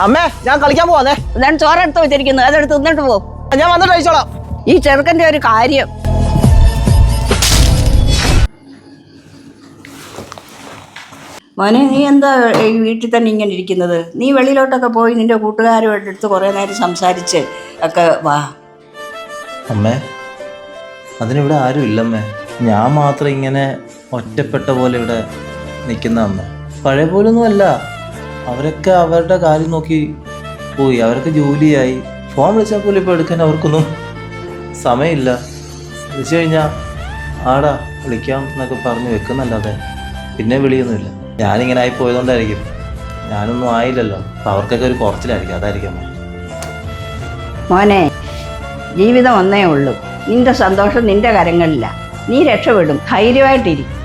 അമ്മേ ഞാൻ കളിക്കാൻ പോവാന്നേ. ഞാൻ ചോറെടുത്ത് വെച്ചിരിക്കുന്നു, അതെടുത്ത് തിന്നിട്ട് പോ. ഞാൻ വന്നിട്ട് കഴിച്ചോളാം. ഈ ചെറുക്കൻ്റെ ഒരു കാര്യം. മോനെ, നീ എന്താ ഈ വീട്ടിൽ തന്നെ ഇങ്ങനെ ഇരിക്കുന്നത്? നീ വെളിയിലോട്ടൊക്കെ പോയി നിന്റെ കൂട്ടുകാരുമായിട്ട് അടുത്ത് കുറേ നേരം സംസാരിച്ച് ഒക്കെ വാ. അമ്മേ, അതിനിവിടെ ആരും ഇല്ലമ്മേ. ഞാൻ മാത്രം ഇങ്ങനെ ഒറ്റപ്പെട്ട പോലെ ഇവിടെ നിൽക്കുന്ന അമ്മ. പഴയ പോലൊന്നും അല്ല. അവരൊക്കെ അവരുടെ കാര്യം നോക്കി പോയി. അവരൊക്കെ ജോലിയായി. ഫോൺ വിളിച്ചാൽ പോലും ഇപ്പോൾ എടുക്കാൻ അവർക്കൊന്നും സമയമില്ല. വിളിച്ചു കഴിഞ്ഞാൽ ആടാ വിളിക്കാം എന്നൊക്കെ പറഞ്ഞ് വെക്കുന്നല്ലാതെ പിന്നെ വിളിയൊന്നുമില്ല. ഞാനിങ്ങനെ ആയി പോയതുകൊണ്ടായിരിക്കും. ഞാനൊന്നും ആയില്ലല്ലോ. അപ്പം അവർക്കൊക്കെ ഒരു കുറച്ചിലായിരിക്കും. അതായിരിക്കും അമ്മ. മോനെ, ജീവിതം ഒന്നേ ഉള്ളൂ. നിന്റെ സന്തോഷം നിന്റെ കരങ്ങളിലാണ്. നീ രക്ഷപ്പെടും. ധൈര്യമായിട്ടിരിക്കും.